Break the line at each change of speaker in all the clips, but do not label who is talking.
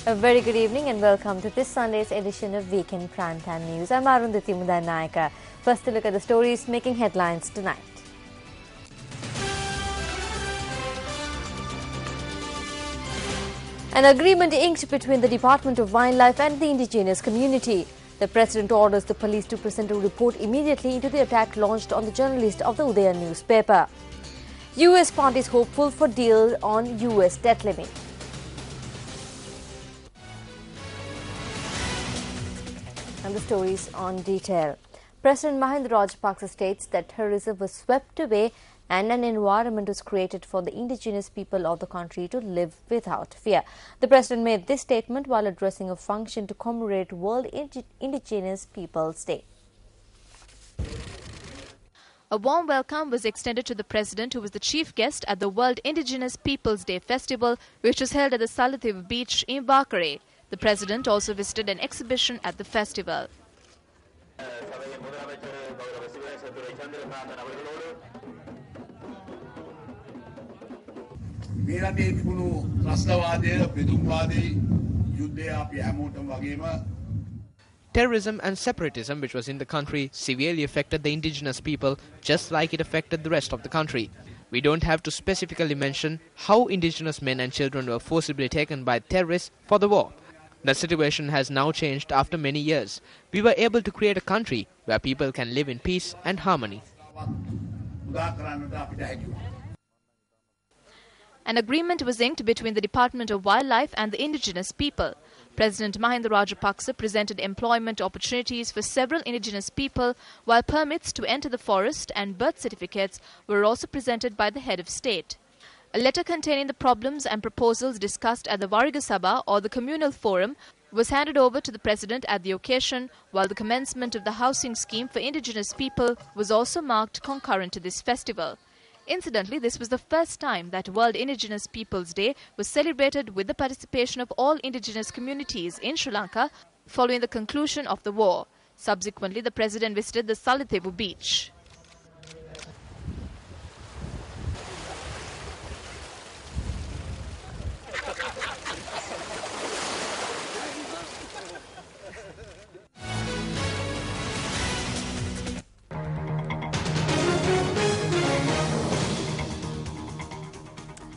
A very good evening and welcome to this Sunday's edition of Weekend Primetime News. I'm Arundhati Mudanayaka. First, a look at the stories making headlines tonight. An agreement inked between the Department of Wildlife and the indigenous community. The President orders the police to present a report immediately into the attack launched on the journalist of the Udaya newspaper. US parties hopeful for deal on US debt limit. And the stories on detail. President Mahinda Rajapaksa states that terrorism was swept away and an environment was created for the indigenous people of the country to live without fear. The President made this statement while addressing a function to commemorate World Indigenous Peoples Day.
A warm welcome was extended to the President, who was the chief guest at the World Indigenous Peoples Day festival, which was held at the Salativ beach in Vakare. The President also visited an exhibition at the festival.
Terrorism and separatism, which was in the country, severely affected the indigenous people, just like it affected the rest of the country. We don't have to specifically mention how indigenous men and children were forcibly taken by terrorists for the war. The situation has now changed after many years. We were able to create a country where people can live in peace and harmony.
An agreement was inked between the Department of Wildlife and the indigenous people. President Mahinda Rajapaksa presented employment opportunities for several indigenous people, while permits to enter the forest and birth certificates were also presented by the head of state. A letter containing the problems and proposals discussed at the Variga Sabha, or the communal forum, was handed over to the President at the occasion, while the commencement of the housing scheme for indigenous people was also marked concurrent to this festival. Incidentally, this was the first time that World Indigenous Peoples Day was celebrated with the participation of all indigenous communities in Sri Lanka following the conclusion of the war. Subsequently, the President visited the Salatevu beach.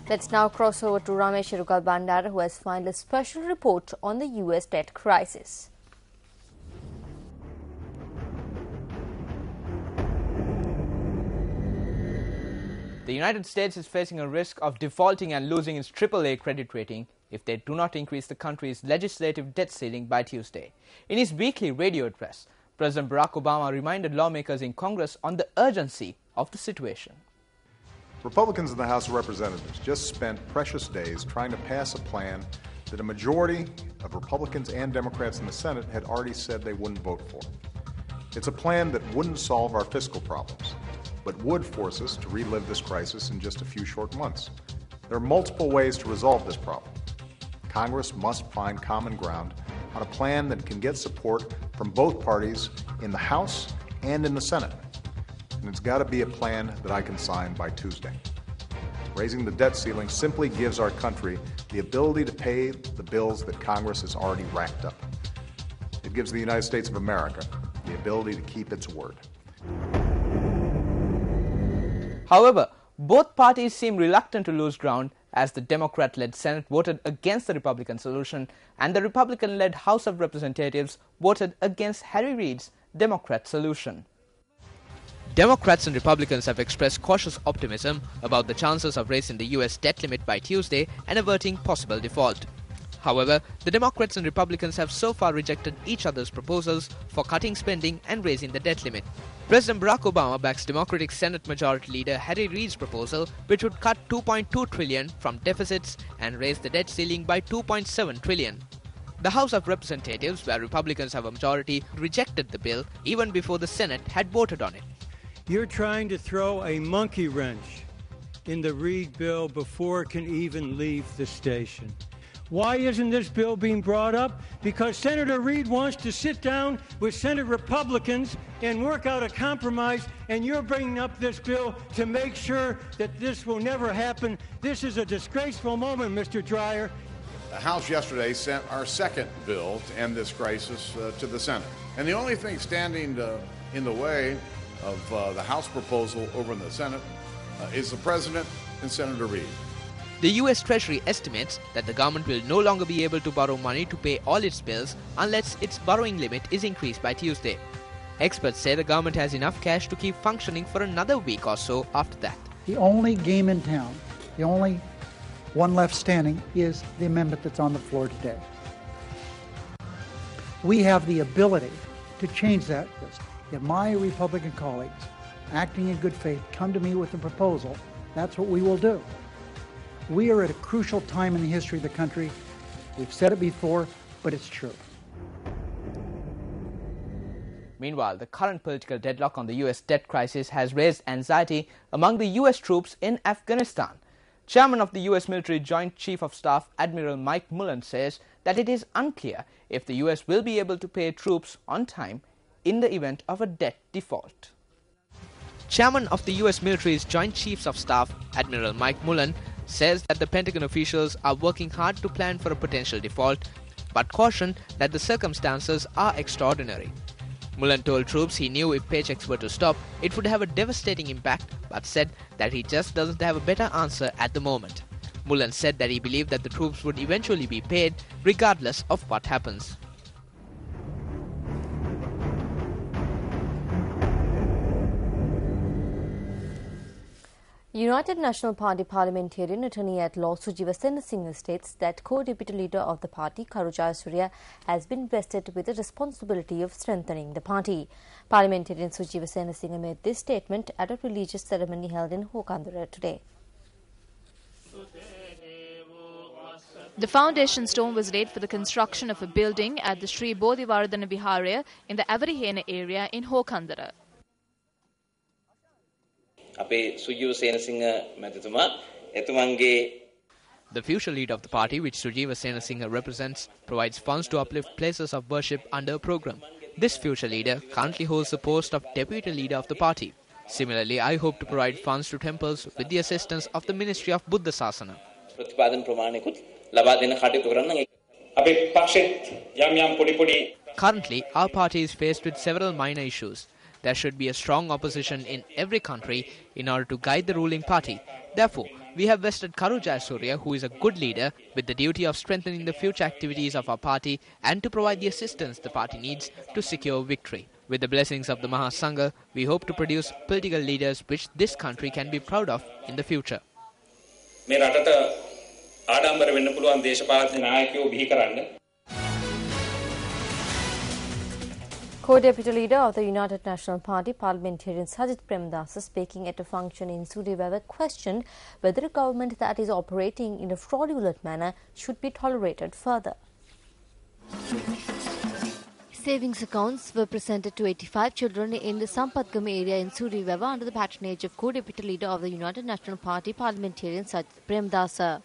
Let's now cross over to Ramesh Rugal Bandara, who has filed a special report on the US debt crisis.
The United States is facing a risk of defaulting and losing its AAA credit rating if they do not increase the country's legislative debt ceiling by Tuesday. In his weekly radio address, President Barack Obama reminded lawmakers in Congress on the urgency of the situation.
Republicans in the House of Representatives just spent precious days trying to pass a plan that a majority of Republicans and Democrats in the Senate had already said they wouldn't vote for. It's a plan that wouldn't solve our fiscal problems, but would force us to relive this crisis in just a few short months. There are multiple ways to resolve this problem. Congress must find common ground on a plan that can get support from both parties in the House and in the Senate. And it's got to be a plan that I can sign by Tuesday. Raising the debt ceiling simply gives our country the ability to pay the bills that Congress has already racked up. It gives the United States of America the ability to keep its word.
However, both parties seem reluctant to lose ground as the Democrat-led Senate voted against the Republican solution and the Republican-led House of Representatives voted against Harry Reid's Democrat solution. Democrats and Republicans have expressed cautious optimism about the chances of raising the US debt limit by Tuesday and averting possible default. However, the Democrats and Republicans have so far rejected each other's proposals for cutting spending and raising the debt limit. President Barack Obama backs Democratic Senate Majority Leader Harry Reid's proposal, which would cut $2.2 trillion from deficits and raise the debt ceiling by $2.7 trillion. The House of Representatives, where Republicans have a majority, rejected the bill even before the Senate had voted on it.
You're trying to throw a monkey wrench in the Reid bill before it can even leave the station. Why isn't this bill being brought up? Because Senator Reid wants to sit down with Senate Republicans and work out a compromise, and you're bringing up this bill to make sure that this will never happen. This is a disgraceful moment, Mr. Dreyer.
The House yesterday sent our second bill to end this crisis to the Senate. And the only thing standing in the way of the House proposal over in the Senate is the President and Senator Reid.
The US Treasury estimates that the government will no longer be able to borrow money to pay all its bills unless its borrowing limit is increased by Tuesday. Experts say the government has enough cash to keep functioning for another week or so after that.
The only game in town, the only one left standing, is the amendment that's on the floor today. We have the ability to change that. If my Republican colleagues, acting in good faith, come to me with a proposal, that's what we will do. We are at a crucial time in the history of the country. We've said it before, but it's true.
Meanwhile, the current political deadlock on the US debt crisis has raised anxiety among the US troops in Afghanistan. Chairman of the US Military Joint Chief of Staff, Admiral Mike Mullen, says that it is unclear if the US will be able to pay troops on time in the event of a debt default. Chairman of the US Military's Joint Chiefs of Staff, Admiral Mike Mullen, says that the Pentagon officials are working hard to plan for a potential default, but cautioned that the circumstances are extraordinary. Mullen told troops he knew if paychecks were to stop, it would have a devastating impact, but said that he just doesn't have a better answer at the moment. Mullen said that he believed that the troops would eventually be paid, regardless of what happens.
United National Party parliamentarian attorney-at-law Sujiva Senasinghe states that co-deputy leader of the party, Karu Jayasuriya, has been vested with the responsibility of strengthening the party. Parliamentarian Sujiva Senasinghe made this statement at a religious ceremony held in Hokandara today.
The foundation stone was laid for the construction of a building at the Sri Bodhivardhana Viharaya in the Avarihena area in Hokandara.
The future leader of the party, which Sujiva Senasinghe represents, provides funds to uplift places of worship under a program. This future leader currently holds the post of deputy leader of the party. Similarly, I hope to provide funds to temples with the assistance of the Ministry of Buddha Sasana. Currently, our party is faced with several minor issues. There should be a strong opposition in every country in order to guide the ruling party. Therefore, we have vested Karu Jayasuriya, who is a good leader, with the duty of strengthening the future activities of our party and to provide the assistance the party needs to secure victory. With the blessings of the Mahasangha, we hope to produce political leaders which this country can be proud of in the future.
Co-deputy leader of the United National Party, parliamentarian Sajith Premadasa, speaking at a function in Sudiveva, questioned whether a government that is operating in a fraudulent manner should be tolerated further. Savings accounts were presented to 85 children in the Sampatgam area in Sudiveva under the patronage of co-deputy leader of the United National Party, parliamentarian Sajith Premadasa.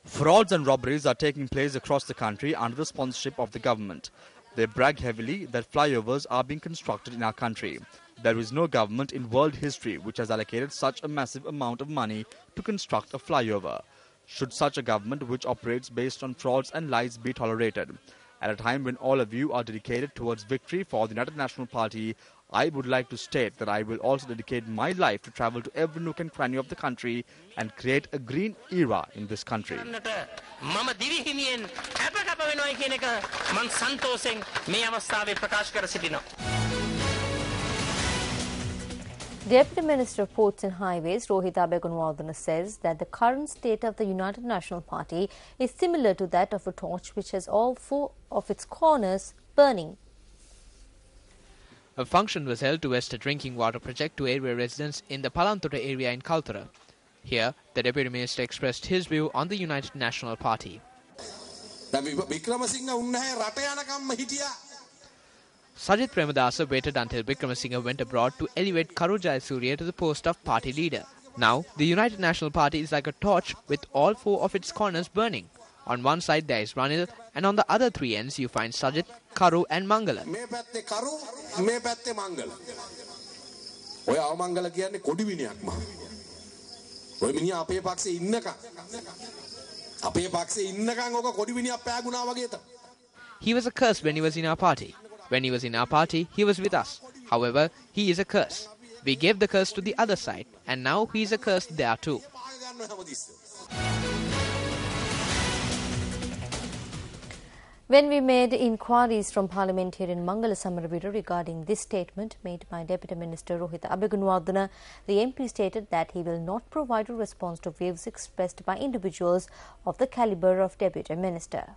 Frauds and robberies are taking place across the country under the sponsorship of the government. They brag heavily that flyovers are being constructed in our country. There is no government in world history which has allocated such a massive amount of money to construct a flyover. Should such a government which operates based on frauds and lies be tolerated? At a time when all of you are dedicated towards victory for the United National Party, I would like to state that I will also dedicate my life to travel to every nook and cranny of the country and create a green era in this country.
Deputy Minister of Ports and Highways, Rohita Begunwardena, says that the current state of the United National Party is similar to that of a torch which has all four of its corners burning.
A function was held to vest a drinking water project to area residents in the Palanthota area in Kaltara. Here, the Deputy Minister expressed his view on the United National Party. Sajith Premadasa waited until Wickramasinghe went abroad to elevate Karu Jayasuriya to the post of party leader. Now, the United National Party is like a torch with all four of its corners burning. On one side there is Ranil, and on the other three ends you find Sajith, Karu and Mangala.
ඔය මිනිහා අපේ පක්ෂේ ඉන්නකම් අපේ පක්ෂේ ඉන්නකම් ඔක කොඩි විනියක් පෑගුණා වගේ තමයි.
He was a curse when he was in our party. When he was in our party, he was with us. However, he is a curse. We gave the curse to the other side, and now he is a curse there too.
When we made inquiries from parliamentarian Mangala Samaravira regarding this statement made by Deputy Minister Rohitha Abegunwardena, the MP stated that he will not provide a response to views expressed by individuals of the calibre of Deputy Minister.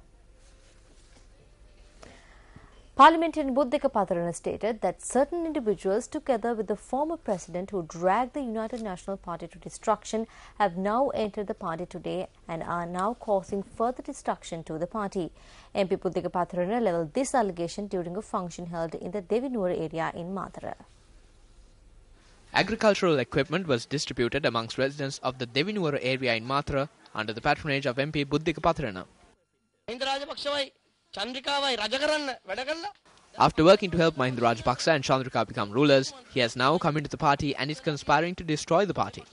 Parliamentarian Buddhika Patharana stated that certain individuals, together with the former president who dragged the United National Party to destruction, have now entered the party today and are now causing further destruction to the party. MP Buddhika Patharana levelled this allegation during a function held in the Devinuwara area in Mathura.
Agricultural equipment was distributed amongst residents of the Devinuwara area in Mathura under the patronage of MP Buddhika Patharana. After working to help Mahinda Rajapaksa and Chandrika become rulers, he has now come into the party and is conspiring to destroy the party.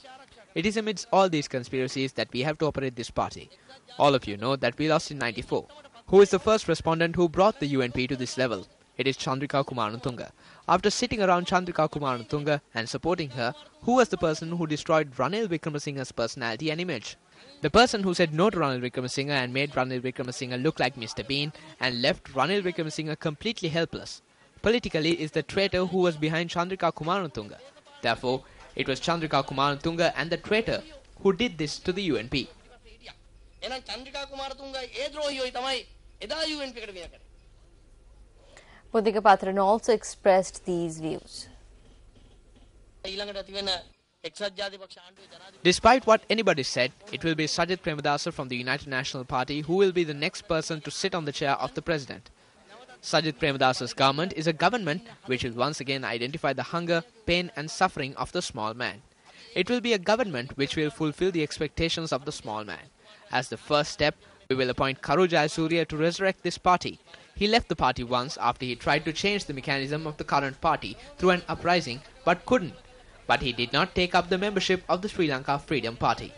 It is amidst all these conspiracies that we have to operate this party. All of you know that we lost in '94. Who is the first respondent who brought the UNP to this level? It is Chandrika Kumaratunga. After sitting around Chandrika Kumaratunga and supporting her, who was the person who destroyed Ranil Wickremesinghe's personality and image? The person who said no to Ranil Wickremesinghe and made Ranil Wickremesinghe look like Mr. Bean and left Ranil Wickremesinghe completely helpless. Politically is the traitor who was behind Chandrika Kumaratunga. Therefore, it was Chandrika Kumaratunga and the traitor who did this to the UNP.
Buddhika Patharana also expressed these views.
Despite what anybody said, it will be Sajith Premadasa from the United National Party who will be the next person to sit on the chair of the president. Sajith Premadasa's government is a government which will once again identify the hunger, pain and suffering of the small man. It will be a government which will fulfill the expectations of the small man. As the first step, we will appoint Karu Jayasuriya to resurrect this party. He left the party once after he tried to change the mechanism of the current party through an uprising but couldn't. But he did not take up the membership of the Sri Lanka Freedom Party.